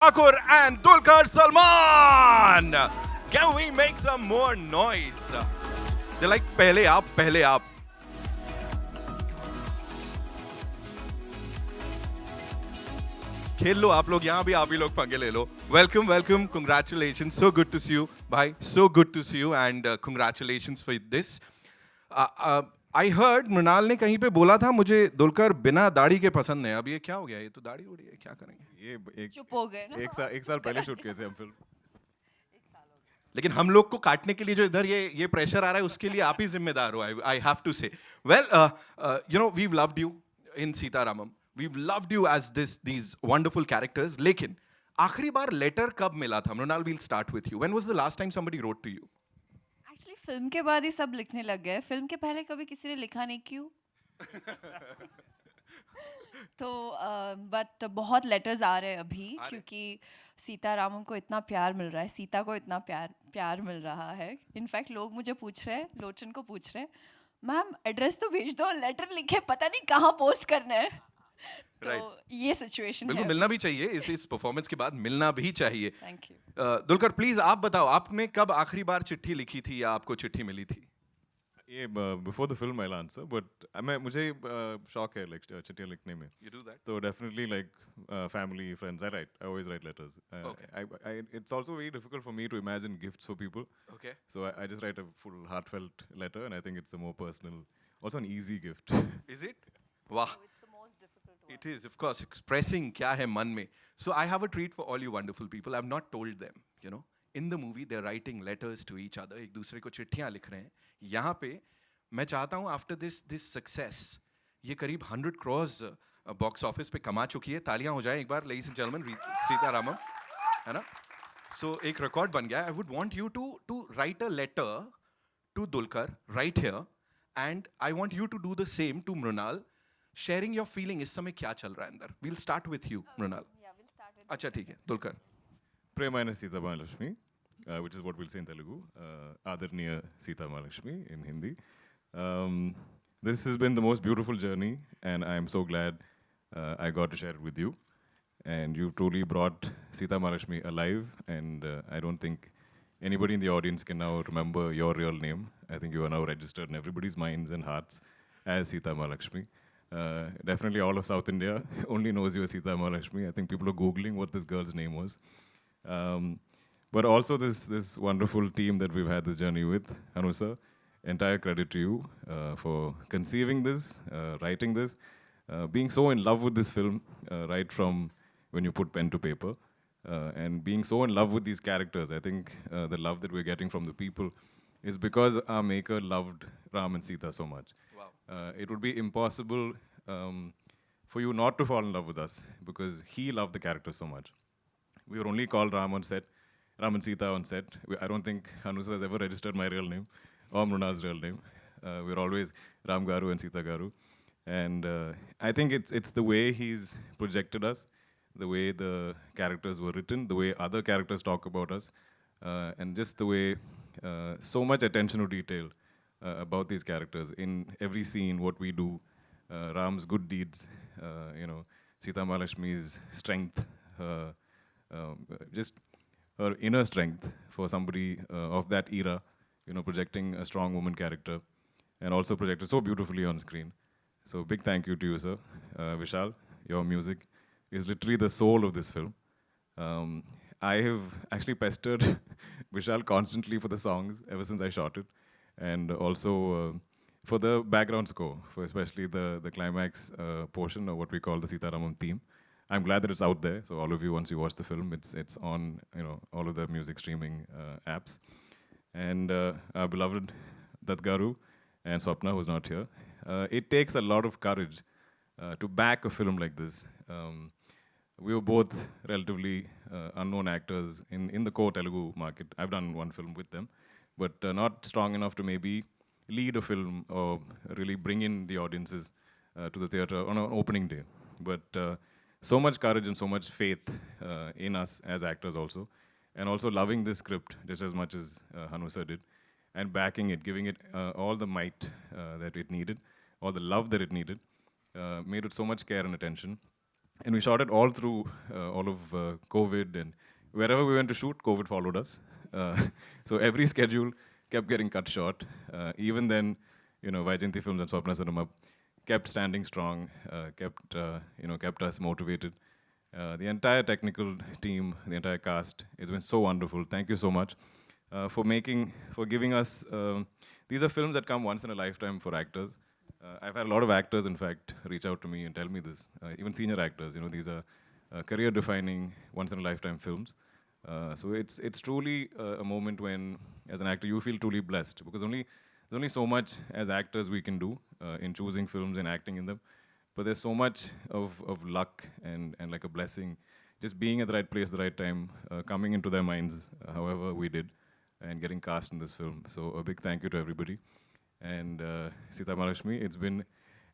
Thakur and Dulquer Salman. Can we make some more noise? They're like, pehle aap, pehle aap. खेल लो आप लोग यहाँ भी आप ही लोग पंगे ले लो welcome welcome congratulation so good to see you भाई so good to see you and congratulation for this I heard Mrinal ने कहीं पे बोला था मुझे दुलकर बिना दाढ़ी के पसंद है अब ये क्या हो गया ये तो दाढ़ी उड़ी है क्या करेंगे ये चुप हो गए ना एक साल पहले शूट किए थे हम फिल्म। लेकिन हम लोग को काटने के लिए जो इधर ये प्रेशर आ रहा है उसके लिए आप ही जिम्मेदार हो I have to say well you know we've loved you in Sita Ramam we've loved you as these wonderful characters लेकिन आखिरी बार लेटर कब मिला था Mrunal we'll start with you when was the last time somebody wrote to you actually film के बाद ही सब लिखने लग गए फिल्म के पहले कभी किसी ने लिखा नहीं क्यों तो बट बहुत लेटर्स आ रहे हैं अभी क्योंकि सीतारामम को इतना प्यार मिल रहा है सीता को इतना प्यार मिल रहा है इनफैक्ट लोग मुझे पूछ रहे हैं लोचन को पूछ रहे हैं मैम एड्रेस तो भेज दो लेटर लिखे पता नहीं कहाँ पोस्ट करना है तो ये सिचुएशन बिल्कुल है मिलना भी चाहिए इस परफॉर्मेंस के बाद मिलना भी चाहिए थैंक यू दुलकर प्लीज आप बताओ आपने कब आखिरी बार चिट्ठी लिखी थी या आपको चिट्ठी मिली थी ये before the film I answer but मैं मुझे शौक है लाइक चिट्ठियाँ लिखने में यू डू दैट तो definitely like family friends I always write letters it's also very difficult for me to imagine gifts for people, okay so I just write a full heartfelt letter and I think it's a more personal, also an easy gift. Is it वाह It is, of course, expressing kya hai man mein. So I have a treat for all you wonderful people. I've not told them, you know. In the movie, they're writing letters to each other. एक दूसरे को चिट्ठियाँ लिख रहे हैं. यहाँ पे मैं चाहता हूँ after this success, ये करीब 100 crores बॉक्स ऑफिस पे कमा चुकी है. तालियां हो जाएं एक बार, ladies and gentlemen, सीतारामम, है ना? So एक रिकॉर्ड बन गया. I would want you to write a letter to Dulquer right here, and I want you to do the same to Mrunal. Sharing your feeling इस समय क्या चल रहा है अंदर we'll start with you Mrunal अच्छा ठीक है Dulquer Premaina Sita Mahalakshmi, which is what we'll say in Telugu. Adarniya Sita Mahalakshmi in Hindi. This has been the most beautiful journey, and I am so glad I got to share it with you. And you've truly brought Sita Mahalakshmi alive, and I don't think anybody in the audience can now remember your real name. I think you are now registered in everybody's minds and hearts as Sita Mahalakshmi. Definitely all of South India only knows you as Sita Mahalakshmi. I think people are Googling what this girl's name was. But also this wonderful team that we've had this journey with, Hanusa, entire credit to you for conceiving this, writing this, being so in love with this film right from when you put pen to paper, and being so in love with these characters. I think the love that we're getting from the people is because our maker loved Ram and Sita so much. Wow. It would be impossible for you not to fall in love with us because he loved the character so much. We were only called Ram on set, Ram and Sita on set. I don't think Hanusa has ever registered my real name or Mrunal's real name. We're always Ram Garu and Sita Garu. And I think it's the way he's projected us, the way the characters were written, the way other characters talk about us, and just the way so much attention to detail about these characters in every scene, what we do, Ram's good deeds, Sita Mahalakshmi's strength, just her inner strength for somebody of that era, projecting a strong woman character and also projected so beautifully on screen. So big thank you to you, sir. Vishal, your music is literally the soul of this film. I have actually pestered Vishal constantly for the songs ever since I shot it, and also for the background score, for especially the climax portion of what we call the Sitaramam theme. I'm glad that it's out there. So all of you, once you watch the film, it's on all of the music streaming apps. And our beloved Datgaru and Swapna, who's not here. It takes a lot of courage to back a film like this. We were both relatively unknown actors in the core Telugu market. I've done one film with them, but not strong enough to maybe lead a film or really bring in the audiences to the theater on an opening day. But so much courage and so much faith in us as actors also, and also loving this script just as much as Hanusa did, and backing it, giving it all the might that it needed, all the love that it needed, made it so much care and attention. And we shot it all through all of COVID, and wherever we went to shoot, COVID followed us. Uh, so every schedule kept getting cut short. Even then, Vaijayanti Films and Swapna Cinema kept standing strong, kept us motivated. The entire technical team, the entire cast, it's been so wonderful. Thank you so much for giving us. These are films that come once in a lifetime for actors. I've had a lot of actors, in fact, reach out to me and tell me this. Even senior actors, these are career-defining, once-in-a-lifetime films. So it's truly a moment when, as an actor, you feel truly blessed because there's only so much as actors we can do in choosing films and acting in them. But there's so much of luck and like a blessing, just being at the right place at the right time, coming into their minds, however we did, and getting cast in this film. So a big thank you to everybody. And Sita Mahalakshmi, it's been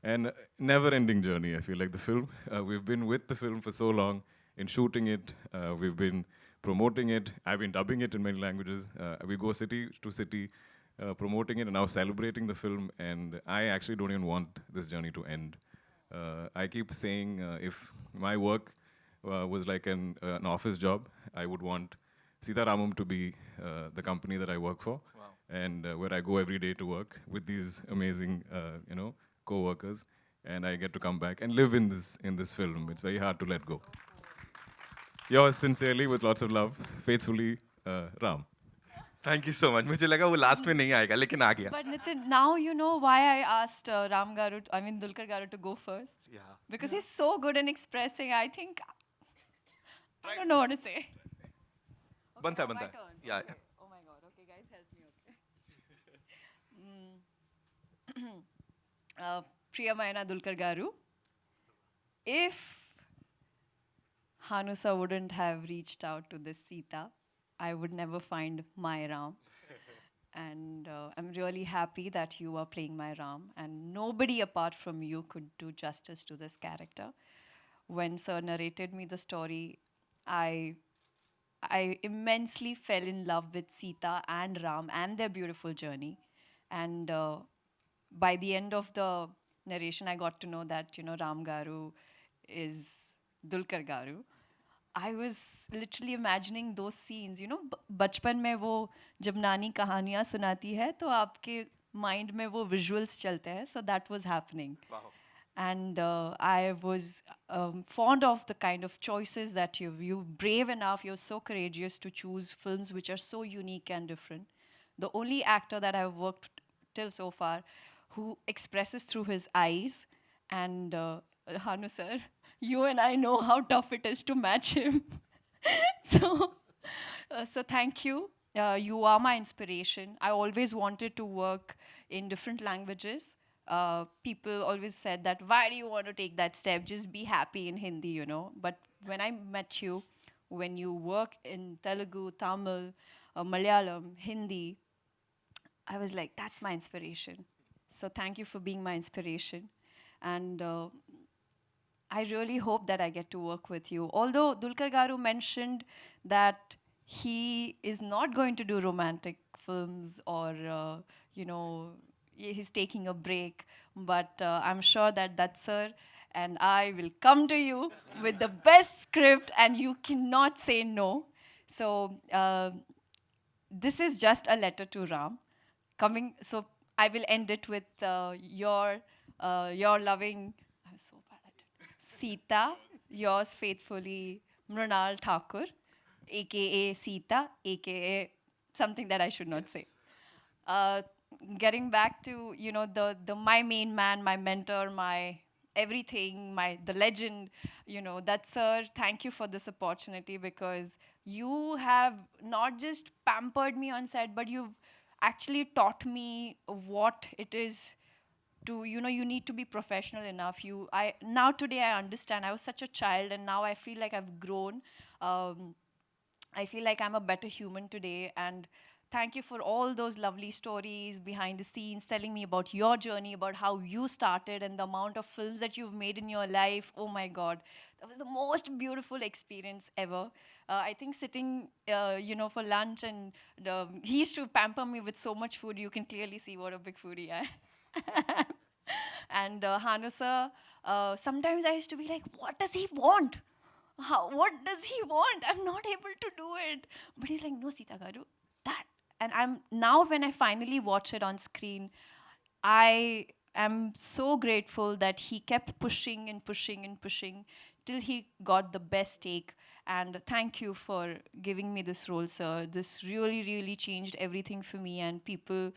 a never-ending journey, I feel like, the film. We've been with the film for so long, in shooting it, we've been promoting it, I've been dubbing it in many languages. We go city to city, promoting it, and now celebrating the film, and I actually don't even want this journey to end. I keep saying if my work was like an office job, I would want Sita Ramam to be the company that I work for, and where I go every day to work with these amazing, co-workers, and I get to come back and live in this film. It's very hard to let go. Yours sincerely, with lots of love, faithfully, Ram. Thank you so much. मुझे लगा वो last में नहीं आएगा लेकिन आ गया. But Nitin, now you know why I asked Ram Garu, Dulquer Garu to go first. Yeah. Because he's so good in expressing. I think I don't know what to say. बनता है my बनता है. turn. Yeah. Okay. Oh my God. Okay, guys, help me. Okay. Priyamayana Dulquer Garu, if Hanusa wouldn't have reached out to this Sita, I would never find my Ram. And I'm really happy that you are playing my Ram. And nobody apart from you could do justice to this character. When Sir narrated me the story, I immensely fell in love with Sita and Ram and their beautiful journey. And by the end of the narration, I got to know that, Ram Garu is Dulquer Garu. I was literally imagining those scenes, बचपन में वो जब नानी कहानियाँ सुनाती है तो आपके mind में वो visuals चलते हैं, so that was happening. Wow. And I was fond of the kind of choices that you're brave enough, you're so courageous to choose films which are so unique and different. The only actor that I've worked till so far who expresses through his eyes, and Hanu sir, you and I know how tough it is to match him. so thank you. You are my inspiration. I always wanted to work in different languages. People always said that, why do you want to take that step? Just be happy in Hindi, But when I met you, when you work in Telugu, Tamil, Malayalam, Hindi, I was like, that's my inspiration. So thank you for being my inspiration. And I really hope that I get to work with you. Although Dulquer Garu mentioned that he is not going to do romantic films or, he's taking a break. But I'm sure that sir and I will come to you with the best script and you cannot say no. So this is just a letter to Ram. So I will end it with your loving, I'm so bad at it, Sita, yours faithfully, Mrunal Thakur, aka Sita, aka something that I should not say. Getting back to the my main man, my mentor, my everything, the legend, that sir, thank you for this opportunity because you have not just pampered me on set, but you've actually taught me what it is to, you need to be professional enough. Now today I understand. I was such a child and now I feel like I've grown. I feel like I'm a better human today, and thank you for all those lovely stories behind the scenes, telling me about your journey, about how you started and the amount of films that you've made in your life. Oh my God, that was the most beautiful experience ever. I think sitting, for lunch, and he used to pamper me with so much food. You can clearly see what a big foodie I am. And Hanu sir, sometimes I used to be like, what does he want? What does he want? I'm not able to do it. But he's like, no, Sita Garu, that. And I'm now when I finally watch it on screen, I am so grateful that he kept pushing and pushing and pushing till he got the best take. And thank you for giving me this role, sir. This really, really changed everything for me. And people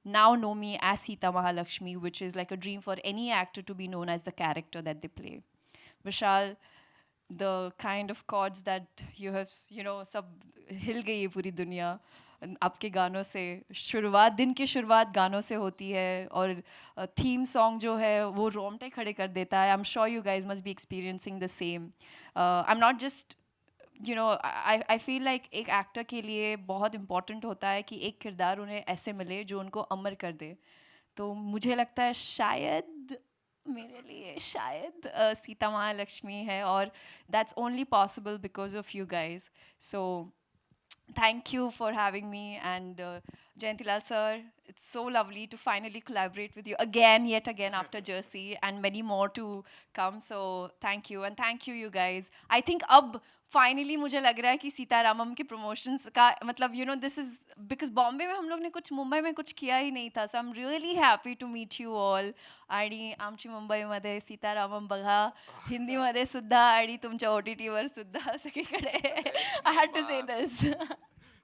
now know me as Sita Mahalakshmi, which is like a dream for any actor to be known as the character that they play. Vishal, the kind of chords that you have, सब हिल गई है पूरी दुनिया आपके गानों से शुरुआत दिन की शुरुआत गानों से होती है और थीम सॉन्ग जो है वो रोंगटे खड़े कर देता है I am sure you guys must be experiencing the same I am not just I feel like एक एक्टर के लिए बहुत इंपॉर्टेंट होता है कि एक किरदार उन्हें ऐसे मिले जो उनको अमर कर दे तो मुझे लगता है शायद मेरे लिए शायद सीता महालक्ष्मी है और that's only possible because of you guys so thank you for having me and Jayantilal sir, it's so lovely to finally collaborate with you again, yet again after Jersey and many more to come. So thank you and thank you guys. I think अब finally मुझे लग रहा है कि सीतारामम के promotions का मतलब this is because Bombay में हम लोग ने कुछ मुंबई में कुछ किया ही नहीं था. So I'm really happy to meet you all. आणि आमची मुंबईमध्ये सीतारामम बघा हिंदीमध्ये सुद्धा आणि तुमच्या OTT वर सुद्धा सगळीकडे. I had to say this.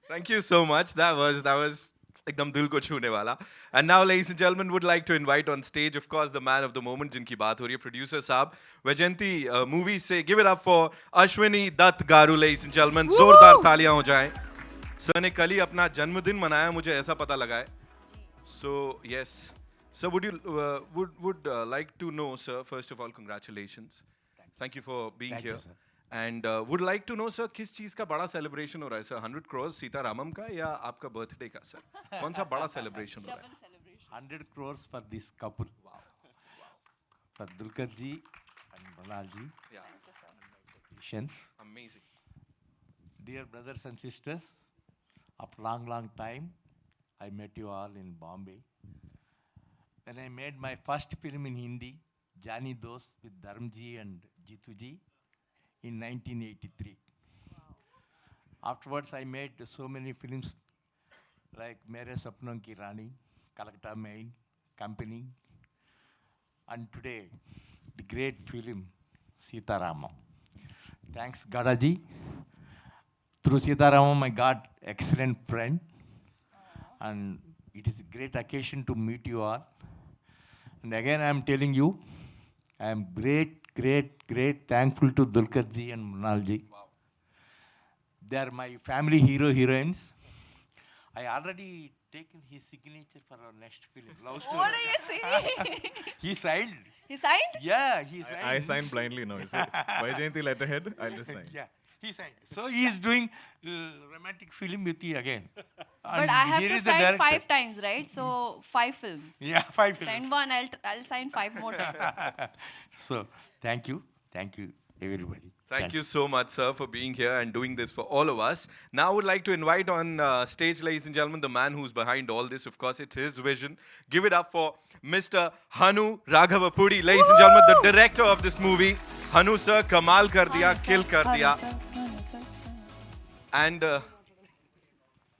Thank you so much. That was एकदम दिल को छूने वाला. And now, ladies and gentlemen, would like to invite on stage, of course, the man of the moment, जिनकी बात हो रही है, producer साहब, वैजयंती मूवी से. Give it up for Ashwini Dutt Garu, ladies and gentlemen. जोरदार तालियां हो जाएं. सर ने कल ही अपना जन्मदिन मनाया, मुझे ऐसा पता लगा है. So yes, sir, would like to know, sir. First of all, congratulations. Thank you for being Thank here. you, sir. And would like to know, sir, किस चीज का बड़ा सेलिब्रेशन हो रहा है सर? 100 crores सीतारामम का या आपका बर्थडे का सर? कौन सा बड़ा सेलिब्रेशन हो रहा है? 100 crores for this couple. Wow. For Dulquer ji and Mrinal ji. Yeah. Technicians. Amazing. Dear brothers and sisters, after long time, I met you all in Bombay. When I made my first film in Hindi, Jani Dost with Dharmji and Jitu ji in 1983. Wow. Afterwards, I made so many films like Mere Sapnon Ki Rani, Calcutta Main, Company, and today, the great film, Sitaramam. Thanks, Gadaji. Through Sitaramam, I got excellent friend, and it is a great occasion to meet you all. And again, I am telling you, I am great thankful to Dulquer ji and Mrinal ji. Wow. They are my family heroines. I already taken his signature for our next film. Love story. What are you saying? He signed. He signed? Yeah, he signed. I signed blindly now. He said, Vaijayanti letterhead, I'll just sign. Yeah, he signed. So he is doing romantic film with you again. But I have to sign 5 times, right? So 5 films. Yeah, 5 films. Sign 1, I'll sign 5 more times. So thank you everybody. Thank you so much, sir, for being here and doing this for all of us. Now, I would like to invite on stage, ladies and gentlemen, the man who's behind all this. Of course, it's his vision. Give it up for Mr. Hanu Raghavapudi, ladies and gentlemen, the director of this movie. Hanu sir, kamal kar diya, kill kar diya. And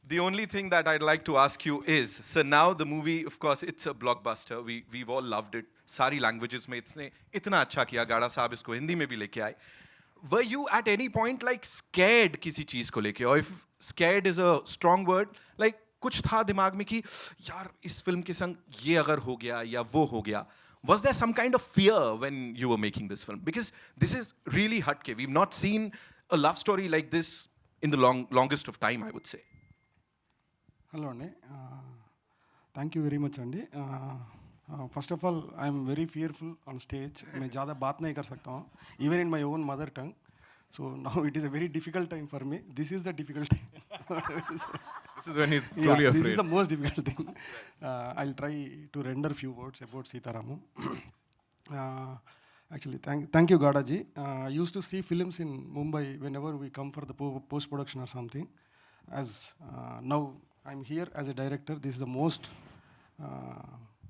the only thing that I'd like to ask you is, so now the movie, of course, it's a blockbuster. We've all loved it. सारी languages में इसने इतना अच्छा किया. गाड़ा साहब इसको हिंदी में भी लेके आए. Were you at any point like scared किसी चीज को लेके? Or if scared is a strong word, like कुछ था दिमाग में कि यार इस फिल्म के संग ये अगर हो गया या वो हो गया? Was there some kind of fear when you were making this film? Because this is really hatke. We've not seen a love story like this in the longest of time, I would say. Hello, Andy. Thank you very much, Andy. First of all, I am very fearful on stage. मैं ज़्यादा बात नहीं कर सकता हूँ, even in my own mother tongue. So now it is a very difficult time for me. This is the difficult time. This is when he's truly afraid. This is the most difficult thing. I'll try to render few words about Sitaramam. Actually, thank you, Gadaji. I used to see films in Mumbai whenever we come for the post-production or something. As now I'm here as a director, this is the most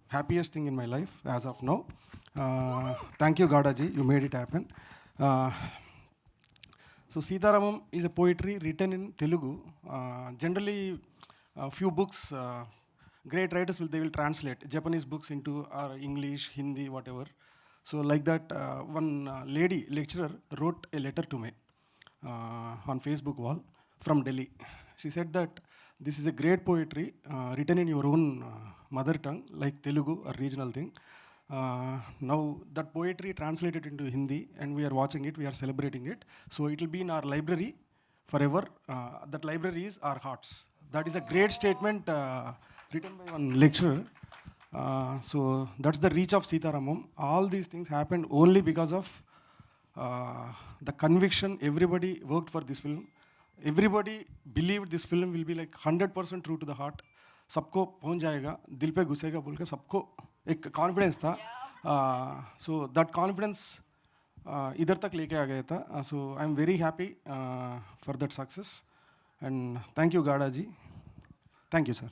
happiest thing in my life as of now. Thank you, Gadaji. You made it happen. So Sitaramam is a poetry written in Telugu. Generally, a few books, great writers will translate Japanese books into English, Hindi, whatever. So like that, one lady lecturer wrote a letter to me on Facebook wall from Delhi. She said that this is a great poetry written in your own mother tongue, like Telugu, a regional thing. Now that poetry translated into Hindi, and we are watching it, we are celebrating it. So it will be in our library forever. That library is our hearts. That is a great statement written by one lecturer. So that's the reach of Sitaramam. All these things happened only because of the conviction. Everybody worked for this film. Everybody believed this film will be like 100% true to the heart. सबको पहुंच जाएगा, दिल पे घुसेगा बोल के सबको एक confidence था. सो दैट कॉन्फिडेंस इधर तक लेके आ गया था. So I am very happy for that success and thank you Gada ji. Thank you sir.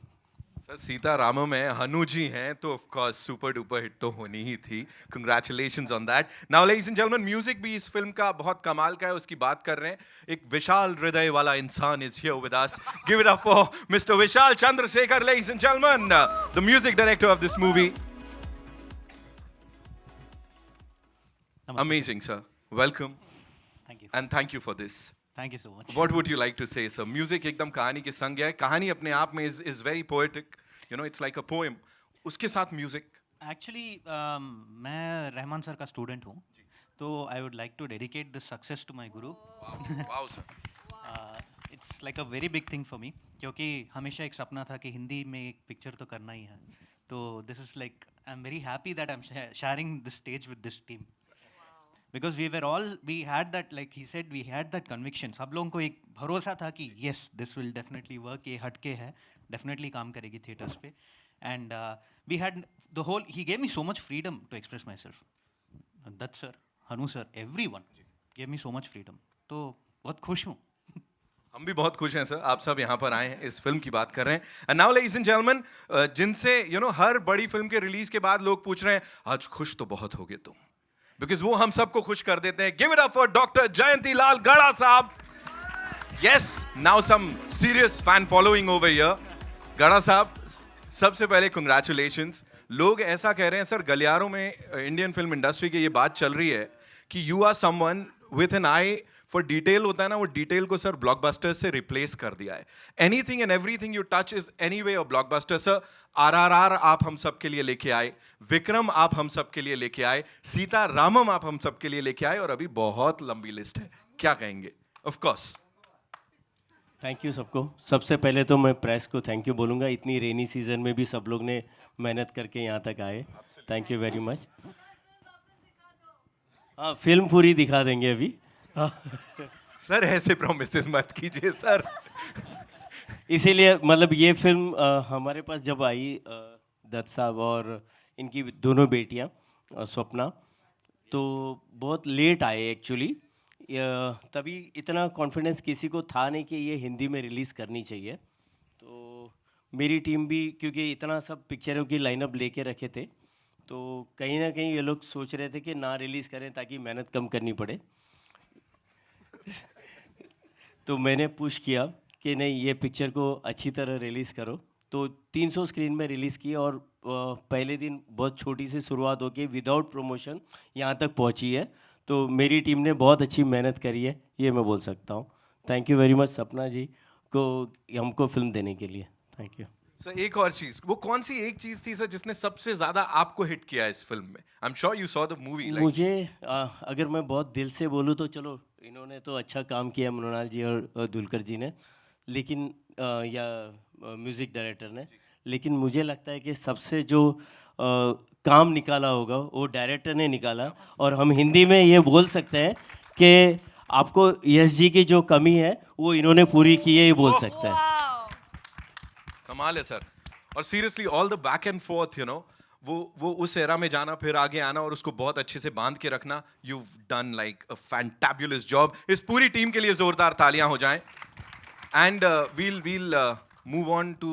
Sir Sitaramam है, हनु जी हैं, तो of course super duper hit तो होनी ही थी. Congratulations on that. Now ladies and gentleman, music भी इस फिल्म का बहुत कमाल का है, उसकी बात कर रहे हैं. एक विशाल हृदय वाला इंसान is here with us. Give it up for mister Vishal Chandrashekhar, ladies and gentleman, the music director of this movie. Amazing, sir. Welcome. Thank you. And thank you for this. Thank you so much. What would you like to say, sir? Music एकदम कहानी के संग है. कहानी अपने आप में is very poetic. You know, it's like a poem. उसके साथ music. Actually, मैं रहमान सर का स्टूडेंट हूँ, तो I would like to dedicate this success to my guru. Wow, sir. It's like a very big thing for me, क्योंकि हमेशा एक सपना था कि हिंदी में एक पिक्चर तो करना ही है. तो this is like, I'm very happy that I'm sharing this stage with this team. Because we had that, like he said, we had that conviction. सब लोगों को एक भरोसा था कि yes, this will definitely work. ये हटके है, definitely काम करेगी theatres पे. And we had the whole, he gave me so much freedom to express myself. Dutt sir, Hanu sir, everyone gave me so much freedom. तो बहुत खुश हूँ. हम भी बहुत खुश हैं सर, आप सब यहाँ पर आए हैं, इस फिल्म की बात कर रहे हैं. And now ladies and gentleman, जिनसे हर बड़ी फिल्म के रिलीज के बाद लोग पूछ रहे हैं, आज खुश तो बहुत होगे तुम, बिकॉज वो हम सबको खुश कर देते हैं. Give it up for doctor Jayanti Lal Gada साहब. Yes, now some serious fan following over here. Gada साहब, सबसे पहले कंग्रेचुलेशंस. लोग ऐसा कह रहे हैं सर, गलियारों में इंडियन फिल्म इंडस्ट्री की ये बात चल रही है कि you are someone with an eye for detail. होता है ना, वो डिटेल को सर ब्लॉकबस्टर से रिप्लेस कर दिया है. Anything and everything you touch is anyway a blockbuster. Sir, RRR आप हम सब के लिए लेके आए, विक्रम आप हम सब के लिए लेके आए, सीतारामम आप हम सब के लिए लेके आए, और अभी बहुत लंबी लिस्ट है. क्या कहेंगे? Of course. थैंक यू सबको. सबसे पहले तो मैं प्रेस को थैंक यू बोलूँगा. इतनी रेनी सीजन में भी सब लोग ने मेहनत करके यहाँ तक आए. Thank you very much. हाँ, फिल्म पूरी दिखा देंगे अभी. सर ऐसे प्रोमिसेस मत कीजिए सर. इसीलिए मतलब ये फिल्म हमारे पास जब आई, दत्त साहब और इनकी दोनों बेटियाँ स्वप्ना, तो बहुत लेट आए एक्चुअली. तभी इतना कॉन्फिडेंस किसी को था नहीं कि ये हिंदी में रिलीज़ करनी चाहिए. तो मेरी टीम भी, क्योंकि इतना सब पिक्चरों की लाइनअप लेके रखे थे, तो कहीं ना कहीं ये लोग सोच रहे थे कि ना रिलीज़ करें ताकि मेहनत कम करनी पड़े. तो मैंने पुश किया कि नहीं, ये पिक्चर को अच्छी तरह रिलीज़ करो. तो 300 स्क्रीन में रिलीज़ किया, और पहले दिन बहुत छोटी सी शुरुआत होके विदाउट प्रमोशन यहाँ तक पहुँची है. तो मेरी टीम ने बहुत अच्छी मेहनत करी है, ये मैं बोल सकता हूँ. थैंक यू वेरी मच सपना जी को हमको फिल्म देने के लिए. Thank you sir. एक और चीज, वो कौन सी एक चीज थी सर जिसने सबसे ज्यादा आपको हिट किया इस फिल्म में? I am sure you saw the movie. मुझे अगर मैं बहुत दिल से बोलूँ तो चलो, इन्होंने तो अच्छा काम किया, मृणाल जी और दुलकर जी ने, लेकिन या म्यूज़िक डायरेक्टर ने, लेकिन मुझे लगता है कि सबसे जो काम निकाला होगा वो डायरेक्टर ने निकाला. और हम हिंदी में ये बोल सकते हैं कि आपको यश जी की जो कमी है वो इन्होंने पूरी की है, ये बोल सकते हैं. कमाल है सर. और seriously all the back and fourth, वो उस एरा में जाना, फिर आगे आना, और उसको बहुत अच्छे से बांध के रखना. You done like a fantabulous job. इस पूरी टीम के लिए जोरदार तालियां हो जाएं. And we'll move on to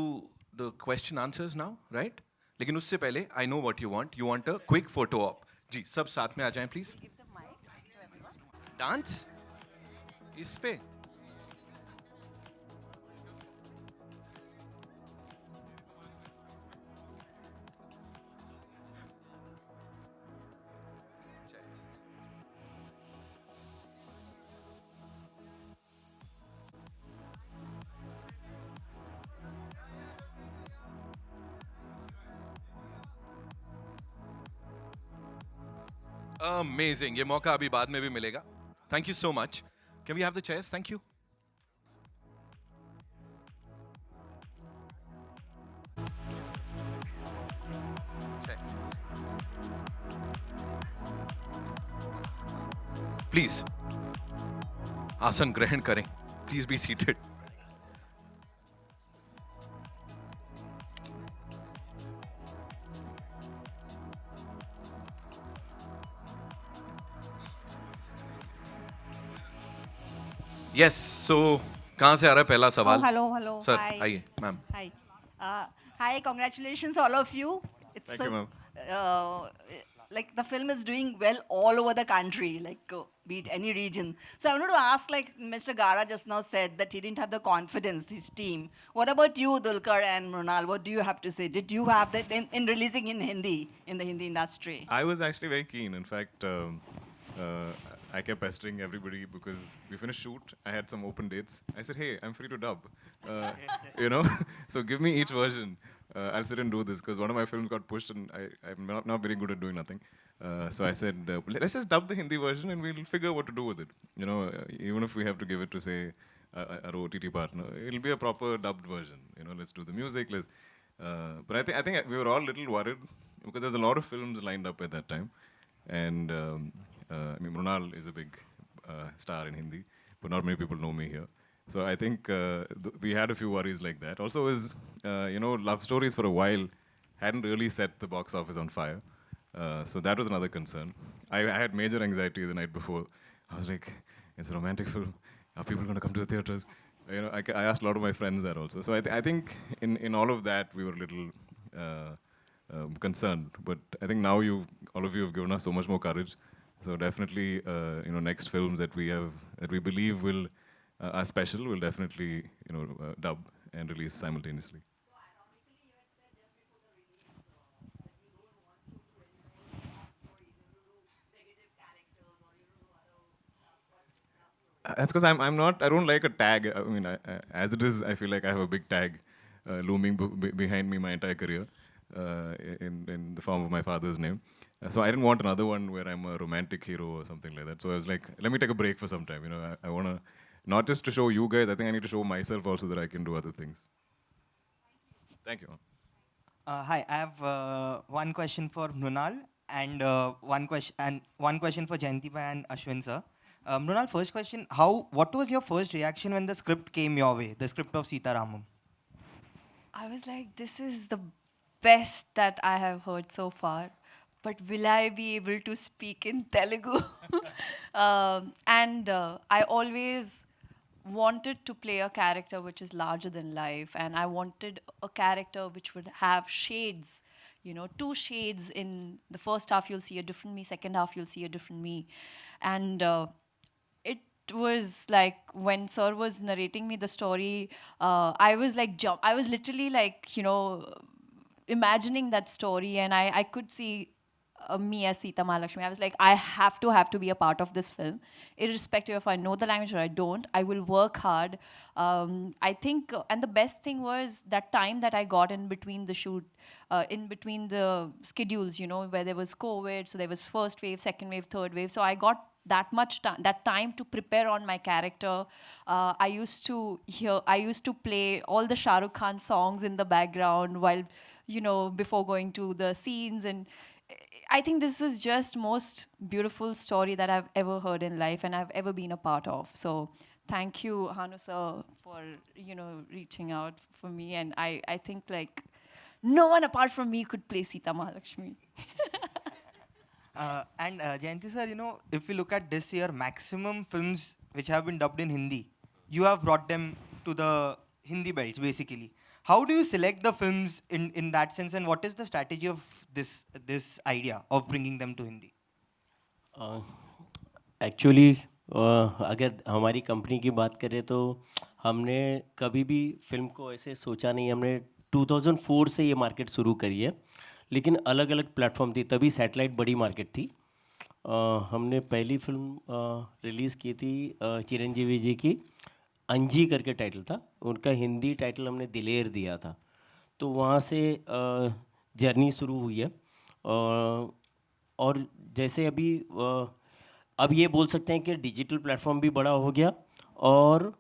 the question answers now, right? लेकिन उससे पहले I know what you want a quick photo op. जी सब साथ में आ जाएं प्लीज. डांस इस पे. Amazing. ये मौका अभी बाद में भी मिलेगा. Thank you so much. Can we have the chairs? Thank you. Please. आसन ग्रहण करें. Please be seated. Yes. So कहाँ से आ रहा है पहला सवाल? hello. Sir Hi. आइए ma'am. Hi. Hi, congratulations all of you. It's Thank you, ma'am. Like the film is doing well all over the country, like be it any region. So I wanted to ask, like Mr. Gara just now said that he didn't have the confidence, his team. What about you, Dulquer and Mrunal? What do you have to say? Did you have that in releasing in Hindi, in the Hindi industry? I was actually very keen. In fact, I kept pestering everybody because we finished shoot. I had some open dates. I said, hey, I'm free to dub. You know, so give me each version. I'll sit and do this because one of my films got pushed and I'm not very good at doing nothing. So I said, let's just dub the Hindi version and we'll figure what to do with it. You know, even if we have to give it to, say, our OTT partner, it'll be a proper dubbed version. You know, let's do the music. But I think we were all a little worried because there's a lot of films lined up at that time. And I mean, Mrunal is a big star in Hindi, but not many people know me here. So I think we had a few worries like that. Also, you know, Love Stories for a while hadn't really set the box office on fire. So that was another concern. I had major anxiety the night before. I was like, it's a romantic film. Are people going to come to the theaters? You know, I asked a lot of my friends that also. So I think in all of that, we were a little concerned. But I think now all of you have given us so much more courage. So definitely, you know, next films that we believe are special, will definitely, you know, dub and release simultaneously. That's because I don't like a tag. I mean, as it is, I feel like I have a big tag looming behind me my entire career in the form of my father's name. So I didn't want another one where I'm a romantic hero or something like that. So I was like, let me take a break for some time. You know, I want to, not just to show you guys, I think I need to show myself also that I can do other things. Thank you. Hi, I have one question for Mrunal and one question for Jayanti Bhai and Ashwin sir. Mrunal, first question, what was your first reaction when the script came your way, the script of Sita Ramam? I was like, this is the best that I have heard so far. But will I be able to speak in Telugu? I always wanted to play a character which is larger than life. And I wanted a character which would have shades, you know, 2 shades. In the first half, you'll see a different me. Second half, you'll see a different me. And it was like when Sir was narrating me the story, I was like, I was literally like, you know, imagining that story. And I could see me as Sita Mahalakshmi. I was like, I have to be a part of this film. Irrespective if I know the language or I don't, I will work hard. I think, and the best thing was that time that I got in between the shoot, in between the schedules, you know, where there was COVID, so there was first wave, second wave, third wave. So I got that time to prepare on my character. I used to play all the Shah Rukh Khan songs in the background while, you know, before going to the scenes. And I think this was just most beautiful story that I've ever heard in life and I've ever been a part of. So thank you, Hanu sir, for, you know, reaching out for me. And I think like no one apart from me could play Sita Mahalakshmi. Jayanti sir, you know, if we look at this year, maximum films which have been dubbed in Hindi, you have brought them to the Hindi belts basically. How do you select the films in that sense, and what is the strategy of this idea of bringing them to Hindi? Actually अगर हमारी company की बात करें तो हमने कभी भी film को ऐसे सोचा नहीं, हमने 2004 से ये मार्केट शुरू करी है, लेकिन अलग अलग प्लेटफॉर्म थी, तभी सैटेलाइट बड़ी मार्केट थी। हमने पहली फिल्म रिलीज़ की थी चिरंजीवी जी की, अंजी करके टाइटल था, उनका हिंदी टाइटल हमने दिलेर दिया था। तो वहाँ से जर्नी शुरू हुई है। और जैसे अभी अब ये बोल सकते हैं कि डिजिटल प्लेटफॉर्म भी बड़ा हो गया और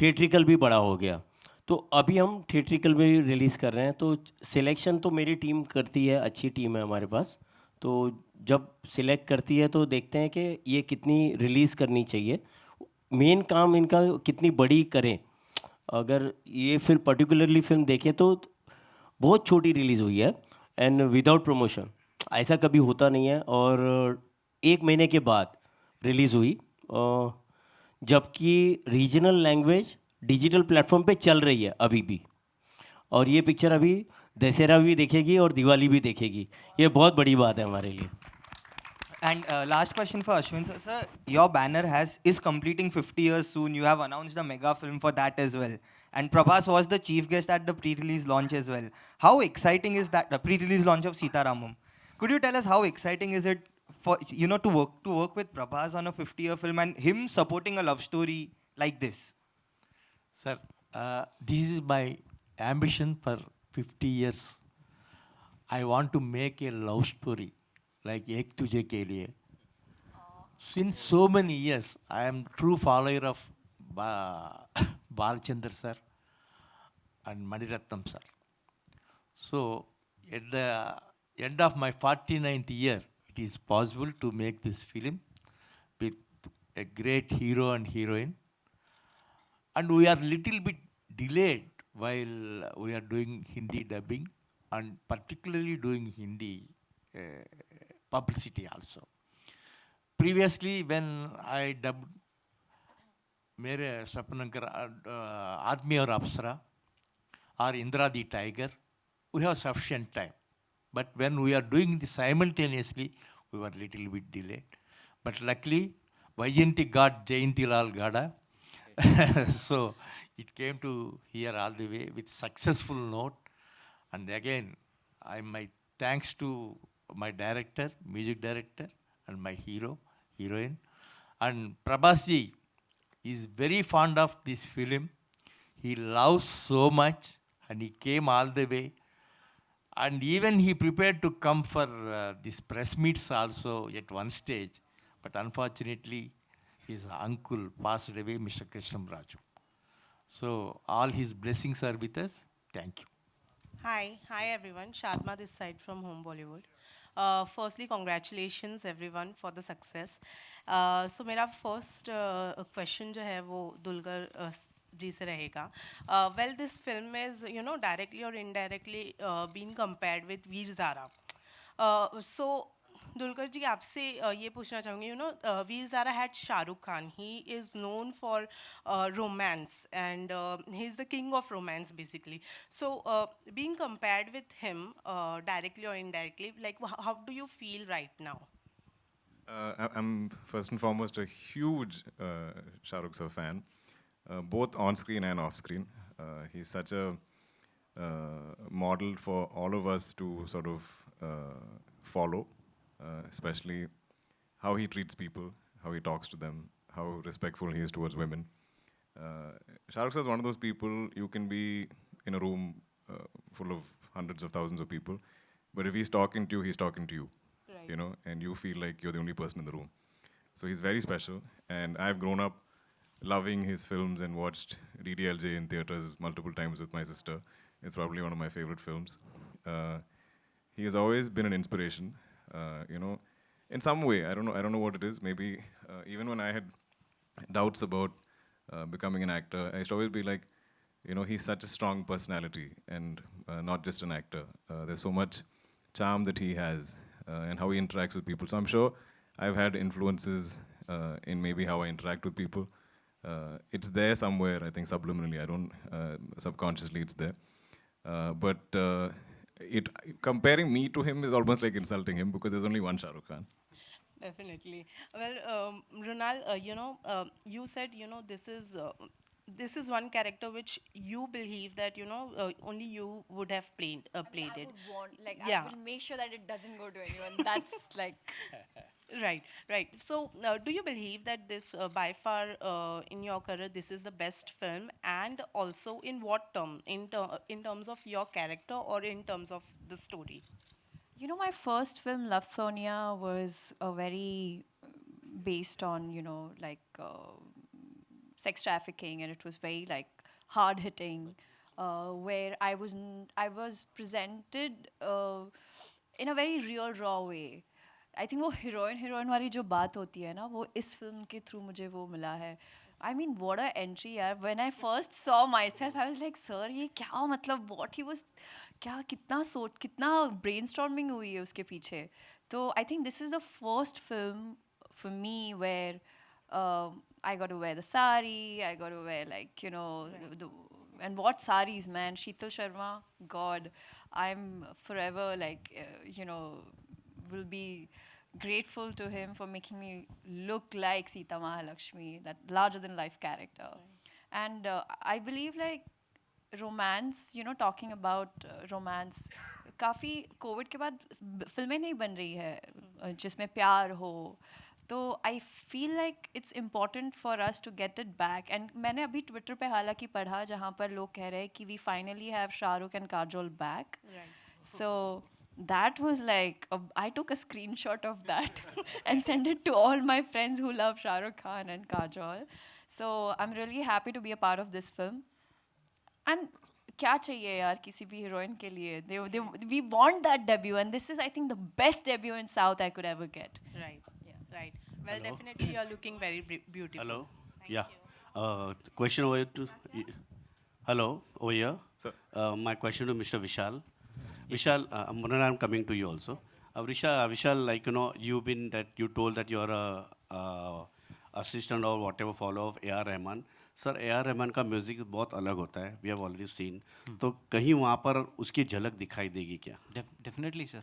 थिएट्रिकल भी बड़ा हो गया, तो अभी हम थिएट्रिकल में रिलीज़ कर रहे हैं। तो सिलेक्शन तो मेरी टीम करती है, अच्छी टीम है हमारे पास। तो जब सिलेक्ट करती है तो देखते हैं कि ये कितनी रिलीज़ करनी चाहिए, मेन काम इनका कितनी बड़ी करें। अगर ये फिल्म पर्टिकुलरली फिल्म देखें तो बहुत छोटी रिलीज़ हुई है एंड विदाउट प्रमोशन, ऐसा कभी होता नहीं है। और 1 महीने के बाद रिलीज़ हुई, जबकि रीजनल लैंग्वेज डिजिटल प्लेटफॉर्म पे चल रही है अभी भी। और ये पिक्चर अभी दशहरा भी देखेगी और दिवाली भी देखेगी, ये बहुत बड़ी बात है हमारे लिए। And last question for Ashwin sir. Sir, your banner is completing 50 years soon. You have announced a mega film for that as well. And Prabhas was the chief guest at the pre-release launch as well. How exciting is that, the pre-release launch of Sita Ramam? Could you tell us how exciting is it for to work with Prabhas on a 50-year film and him supporting a love story like this? Sir, this is my ambition for 50 years. I want to make a love story like Ek Tujhe Ke Liye. Since so many years, I am true follower of Balchandra sir and Maniratnam sir. So, at the end of my 49th year, it is possible to make this film with a great hero and heroine. And we are little bit delayed while we are doing Hindi dubbing and particularly doing Hindi publicity also. Previously, when I dubbed Mere Sapnankar Admi or Apsara or Indra the Tiger, we have sufficient time. But when we are doing this simultaneously, we were little bit delayed. But luckily, Vajanti got Jayanti Lal Gada. So it came to here all the way with successful note. And again, my thanks to my director, music director, and my hero, heroine. And Prabhasi is very fond of this film. He loves so much, and he came all the way. And even he prepared to come for this press meets also at one stage. But unfortunately, his uncle passed away, Mr. Krishnam Raju. So all his blessings are with us. Thank you. Hi everyone. Shadma this side from Home Bollywood. Firstly, congratulations everyone for the success. So मेरा first question जो है वो दुलकर जी से रहेगा. Well, this film is directly or indirectly being compared with Veer Zara. So Dulquer जी आपसे ये पूछना चाहूँगी, Veer Zara had Shah Rukh Khan. He is known for romance and he's the king of romance basically. So being compared with him directly or indirectly, like how do you feel right now? I'm first and foremost a huge Shah Rukh sir fan, both on screen and off screen. He's such a model for all of us to sort of follow. Especially how he treats people, how he talks to them, how respectful he is towards women. Shah Rukh sir is one of those people, you can be in a room full of hundreds of thousands of people, but if he's talking to you, he's talking to you, Right. And you feel like you're the only person in the room. So he's very special, and I've grown up loving his films and watched DDLJ in theaters multiple times with my sister. It's probably one of my favorite films. He has always been an inspiration. In some way, I don't know what it is. Maybe even when I had doubts about becoming an actor, I used to always be like, he's such a strong personality and not just an actor. There's so much charm that he has and how he interacts with people. So I'm sure I've had influences in maybe how I interact with people. It's there somewhere, I think, subliminally. I don't, subconsciously it's there. But comparing me to him is almost like insulting him because there's only one Shah Rukh Khan. Definitely. Well, Runal, you said, this is one character which you believe that, only you would have played I it. would want, like, Yeah. I will make sure that it doesn't go to anyone. That's like, Right, right. So, do you believe that this, by far, in your career, this is the best film, and also in what term? In terms of your character, or in terms of the story? my first film, Love Sonia, was a very based on, like sex trafficking, and it was very like hard hitting, where I was presented in a very real raw way. I think वो heroine वाली जो बात होती है ना, वो इस film के थ्रू मुझे वो मिला है. I mean what a entry यार. When I first saw myself I was like sir ये क्या मतलब व्हाट ही वाज, क्या कितना ब्रेनस्टॉर्मिंग हुई है उसके पीछे. तो I think this is the first film for me where I got to wear the sari, I got to wear like, and what saris, man. Sheetal Sharma, God, I'm forever like, will be grateful to him for making me look like Sita Mahalakshmi, that larger than life character. And I believe like romance, talking about romance, काफ़ी Covid के बाद फिल्में नहीं बन रही है जिसमें प्यार हो. तो I feel like it's important for us to get it back. And मैंने अभी ट्विटर पे हालांकि पढ़ा जहाँ पर लोग कह रहे हैं कि we finally have Shahrukh and Kajol back. So that was like I took a screenshot of that and sent it to all my friends who love Shah Rukh Khan and Kajol. So I'm really happy to be a part of this film. And क्या चाहिए यार किसी भी heroine के लिए. We want that debut, and this is I think the best debut in South I could ever get. Right. Right. Well, definitely you're looking very beautiful. Hello. Thank Yeah. you. Question over to. Hello, over here. Sir. My question to Mr. Vishal. Vishal, I'm coming to you also. Vishal, like you told that you are a assistant or whatever follower of A.R. Rahman. Sir A.R. Rahman का music बहुत अलग होता है. We have already seen. तो कहीं वहाँ पर उसकी झलक दिखाई देगी क्या? Definitely sir.